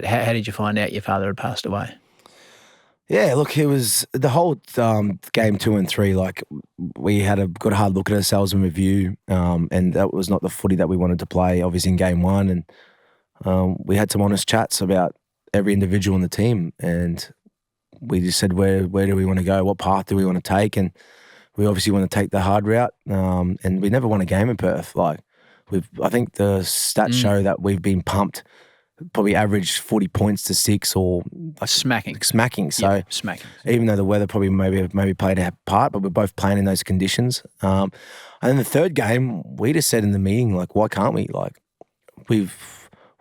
How did you find out your father had passed away? Yeah, look, it was the whole game 2 and 3. Like, we had a good hard look at ourselves in review, and that was not the footy that we wanted to play. Obviously, in game 1, and we had some honest chats about every individual in the team, and we just said, where do we want to go? What path do we want to take? And we obviously want to take the hard route. And we never won a game in Perth. Like, I think the stats show that we've been pumped. Probably averaged 40 points to 6 or like smacking. So smacking. Even though the weather probably maybe played a part, but we're both playing in those conditions. And then the third game, we just said in the meeting, like, why can't we? Like, we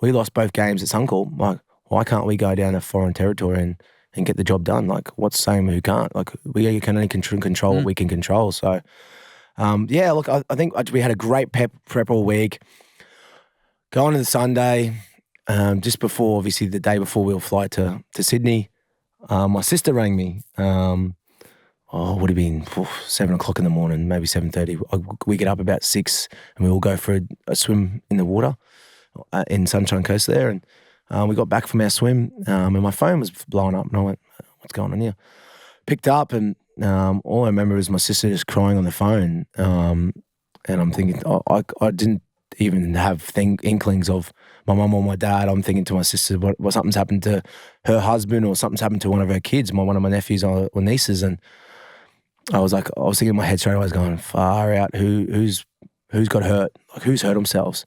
lost both games at Suncorp. Like, why can't we go down to foreign territory and get the job done? Like, what's saying who can't? Like, we can only control what we can control. So, yeah, look, I think we had a great prep all week. Going to the Sunday. Just before, obviously, the day before we'll fly to Sydney, my sister rang me. It would have been 7 o'clock in the morning, maybe 7:30. We get up about 6 and we all go for a swim in the water in Sunshine Coast there. And we got back from our swim and my phone was blowing up and I went, what's going on here? Picked up and all I remember is my sister just crying on the phone. And I'm thinking, I didn't even have inklings of my mum or my dad. I'm thinking to my sister, what something's happened to her husband or something's happened to one of her kids, one of my nephews or nieces. And I was thinking in my head straight away, I was going, far out, who's got hurt? Like, who's hurt themselves?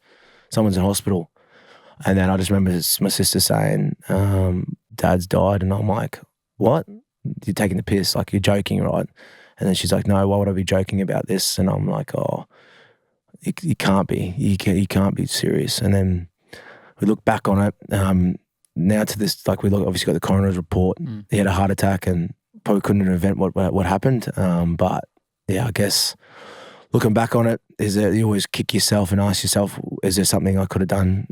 Someone's in hospital. And then I just remember my sister saying, Dad's died. And I'm like, what? You're taking the piss, like, you're joking, right? And then she's like, no, why would I be joking about this? And I'm like, oh, you can't be. You can't be serious. And then we look back on it now to this, like, we obviously got the coroner's report. He had a heart attack and probably couldn't invent what happened. But yeah, I guess looking back on it, you always kick yourself and ask yourself, is there something I could have done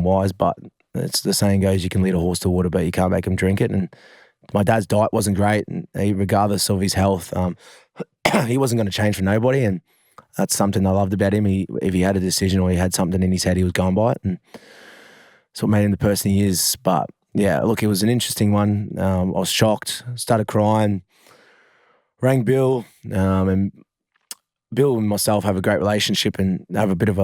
wise? But it's the saying goes, you can lead a horse to water, but you can't make him drink it. And my dad's diet wasn't great, and regardless of his health, he wasn't going to change for nobody. And that's something I loved about him. If he had a decision or he had something in his head, he was going by it. And it's what made him the person he is. But yeah, look, it was an interesting one. I was shocked, started crying, rang Bill, and Bill and myself have a great relationship and have a bit of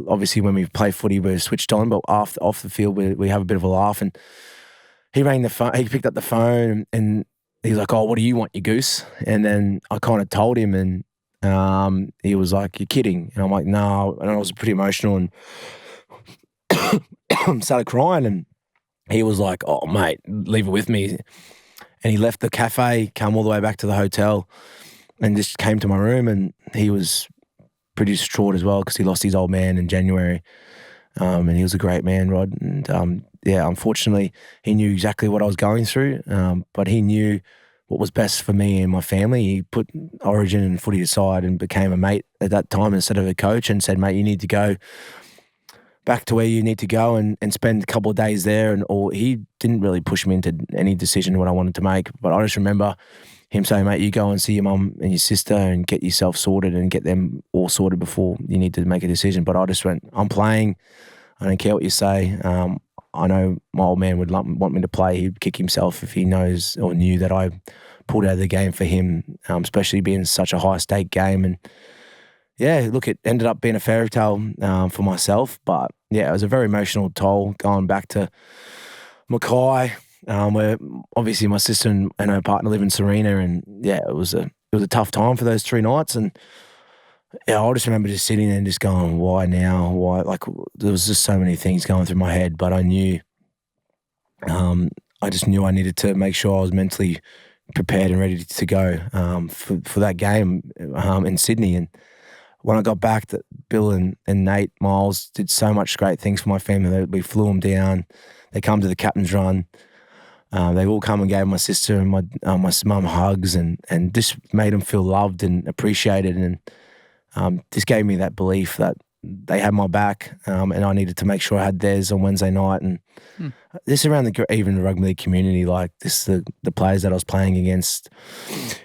obviously when we play footy, we're switched on, but off the field, we have a bit of a laugh. And he rang the phone, he picked up the phone and he was like, oh, what do you want, you goose? And then I kind of told him and he was like, you're kidding. And I'm like, no. And I was pretty emotional and started crying. And he was like, oh, mate, leave it with me. And he left the cafe, come all the way back to the hotel and just came to my room. And he was pretty distraught as well because he lost his old man in January. And he was a great man, Rod. And yeah, unfortunately, he knew exactly what I was going through, but he knew what was best for me and my family. He put Origin and footy aside and became a mate at that time instead of a coach and said, mate, you need to go back to where you need to go and spend a couple of days there. Or he didn't really push me into any decision what I wanted to make. But I just remember him saying, mate, you go and see your mum and your sister and get yourself sorted and get them all sorted before you need to make a decision. But I just went, I'm playing. I don't care what you say. I know my old man would want me to play. He'd kick himself if he knows or knew that I pulled out of the game for him, especially being such a high-stake game. And yeah, look, it ended up being a fairy tale for myself. But yeah, it was a very emotional toll going back to Mackay, where obviously my sister and her partner live in Serena. And yeah, it was a tough time for those 3 nights. And yeah, I just remember just sitting there and just going, why now? Why? Like, there was just so many things going through my head, but I knew, I just knew I needed to make sure I was mentally prepared and ready to go for that game in Sydney. And when I got back, Bill and Nate Miles did so much great things for my family. We flew them down. They come to the captain's run. They all come and gave my sister and my mum hugs and just made them feel loved and appreciated. And this gave me that belief that they had my back and I needed to make sure I had theirs on Wednesday night. And this around even the rugby league community, like this, the players that I was playing against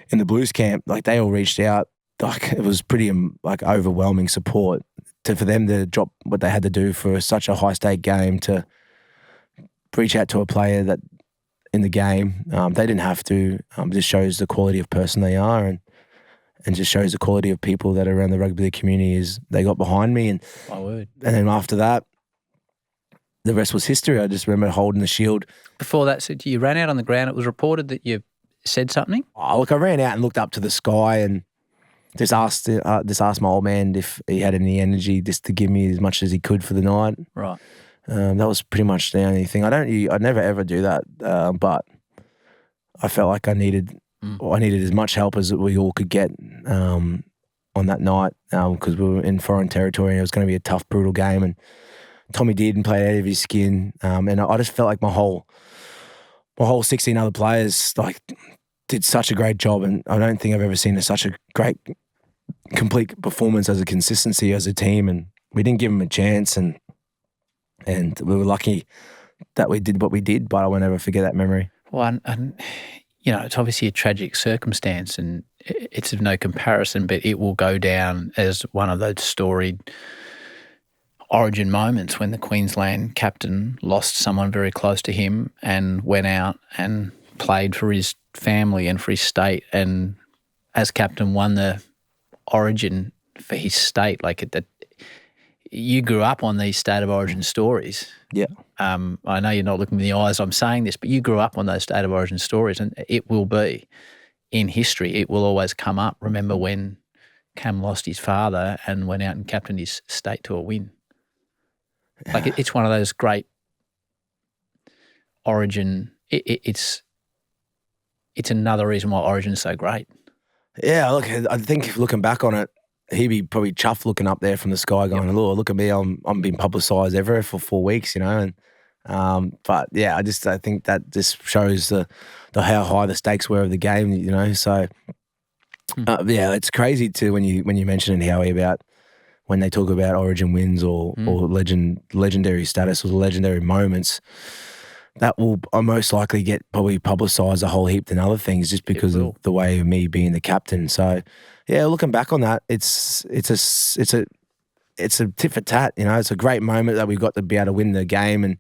in the Blues camp, like they all reached out. Like it was pretty like overwhelming support for them to drop what they had to do for such a high stake game to reach out to a player that in the game. They didn't have to. Just shows the quality of person they are, and just shows the quality of people that are around the rugby league community. Is they got behind me, and My word. and then after that, the rest was history. I just remember holding the shield. Before that, so you ran out on the ground. It was reported that you said something. Oh, look, I ran out and looked up to the sky and just asked my old man if he had any energy just to give me as much as he could for the night. Right. That was pretty much the only thing. I'd never ever do that, but I felt like I needed as much help as we all could get on that night because we were in foreign territory and it was going to be a tough, brutal game. And Tommy did and played out of his skin, and I just felt like my whole 16 other players did such a great job, and I don't think I've ever seen such a great, complete performance as a consistency as a team. And we didn't give them a chance, and we were lucky that we did what we did. But I won't ever forget that memory. Well, and it's obviously a tragic circumstance, and it's of no comparison, but it will go down as one of those storied Origin moments when the Queensland captain lost someone very close to him and went out and played for his family and for his state, and as captain won the Origin for his state. You grew up on these State of Origin stories. Yeah. I know you're not looking in the eyes I'm saying this, but you grew up on those State of Origin stories, and it will be in history. It will always come up. Remember when Cam lost his father and went out and captained his state to a win. It's one of those great Origin. It's another reason why Origin's so great. Yeah, look, I think looking back on it, he'd be probably chuffed looking up there from the sky going, look at me, I'm being publicised everywhere for 4 weeks, and but yeah, I think that just shows the how high the stakes were of the game, so yeah, it's crazy too when you mention it, Howie, about when they talk about Origin wins or legendary status or legendary moments, that will most likely get probably publicised a whole heap than other things just because of the way of me being the captain. So yeah, looking back on that, it's a tit for tat. It's a great moment that we got to be able to win the game and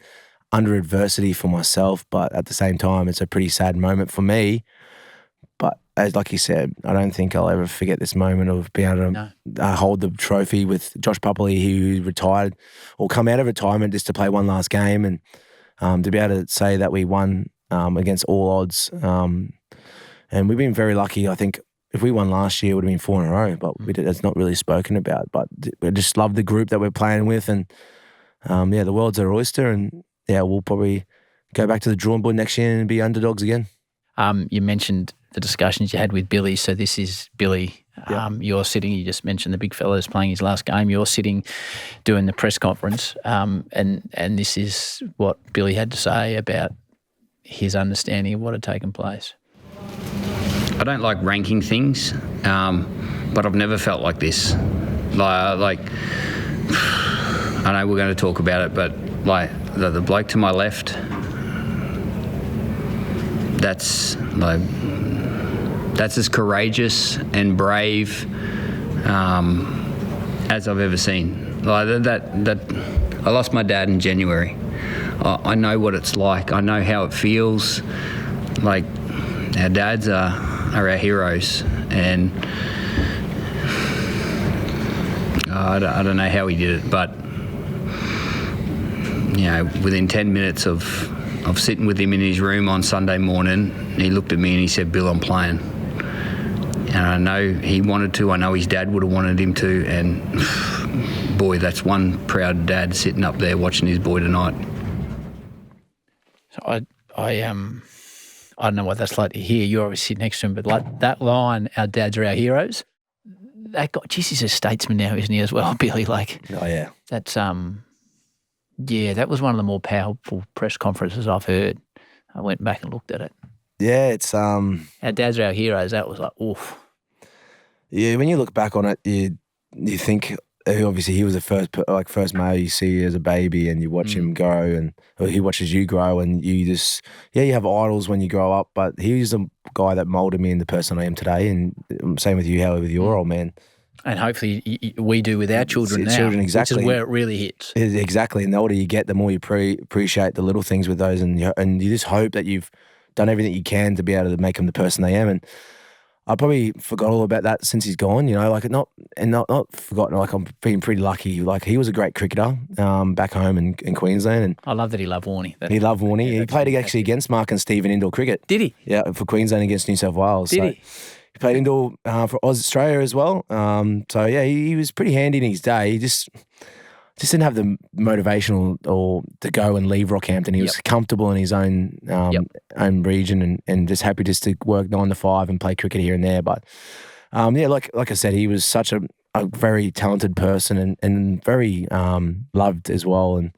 under adversity for myself, but at the same time, it's a pretty sad moment for me. But like you said, I don't think I'll ever forget this moment of being able to hold the trophy with Josh Pupley, who retired or come out of retirement just to play one last game, and to be able to say that we won against all odds. And we've been very lucky. I think if we won last year, it would have been 4 in a row, but it's not really spoken about. But we just love the group that we're playing with, and the world's our oyster, and we'll probably go back to the drawing board next year and be underdogs again. You mentioned the discussions you had with Billy. So this is Billy. You're sitting, you just mentioned the big fella's playing his last game. You're sitting doing the press conference, and this is what Billy had to say about his understanding of what had taken place. I don't like ranking things, but I've never felt like this. Like I know we're going to talk about it, but like the bloke to my left, that's as courageous and brave as I've ever seen. Like that I lost my dad in January. I know what it's like. I know how it feels. Like our dads are our heroes, and I don't know how he did it, but within 10 minutes of sitting with him in his room on Sunday morning, he looked at me and he said, "Bill, I'm playing." And I know he wanted to. I know his dad would have wanted him to. And boy, that's one proud dad sitting up there watching his boy tonight. So I don't know what that's like to hear. You're obviously sitting next to him, but like that line, "Our dads are our heroes." That guy, he's a statesman now, isn't he, as well, Billy? Oh yeah, that's that was one of the more powerful press conferences I've heard. I went back and looked at it. Yeah, it's Our dads are our heroes. That was like, oof. Yeah, when you look back on it, you think obviously he was the first male you see as a baby, and you watch him grow, or he watches you grow, and you just you have idols when you grow up. But he was the guy that molded me into the person I am today, and same with you, Howie, with your old man. And hopefully we do with our children now, children, exactly. which is where it really hits. Exactly. And the older you get, the more you appreciate the little things with those, and you just hope that you've done everything you can to be able to make them the person they am. And I probably forgot all about that since he's gone, like not forgotten. Like I'm being pretty lucky. Like he was a great cricketer back home in Queensland. And I love that he loved Warnie. He loved Warnie. Yeah, he played actually against Mark and Steve in indoor cricket. Did he? Yeah, for Queensland against New South Wales. Did he? He played indoor for Australia as well. So yeah, he was pretty handy in his day. He just didn't have the motivation or to go and leave Rockhampton. He was comfortable in his own region and just happy just to work 9 to 5 and play cricket here and there. But like I said, he was such a very talented person and very loved as well. And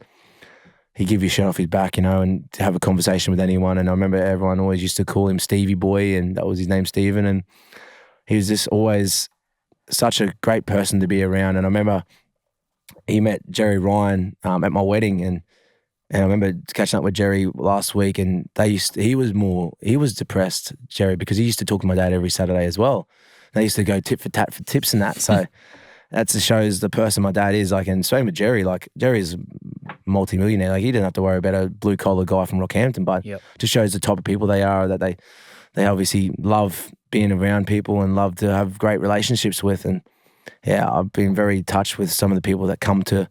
he'd give you a shirt off his back, and to have a conversation with anyone. And I remember everyone always used to call him Stevie Boy, and that was his name, Stephen. And he was just always such a great person to be around. And I remember he met Jerry Ryan at my wedding, and I remember catching up with Jerry last week, and he was depressed, Jerry, because he used to talk to my dad every Saturday as well. They used to go tit for tat for tips and that. So that shows the person my dad is. Like, and same with Jerry. Like, Jerry's a multi-millionaire. Like, he didn't have to worry about a blue-collar guy from Rockhampton, but just shows the type of people they are, that they obviously love being around people and love to have great relationships with. And yeah, I've been very touched with some of the people that come to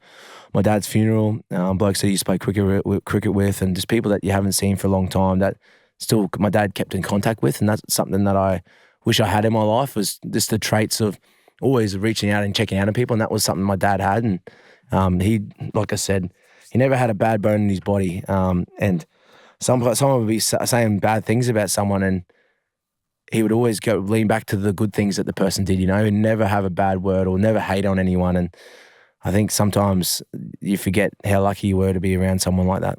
my dad's funeral, blokes that he used to play cricket with, and just people that you haven't seen for a long time that still my dad kept in contact with. And that's something that I wish I had in my life, was just the traits of always reaching out and checking out on people. And that was something my dad had. And he, like I said, he never had a bad bone in his body. And someone would be saying bad things about someone, and he would always lean back to the good things that the person did, and never have a bad word or never hate on anyone. And I think sometimes you forget how lucky you were to be around someone like that.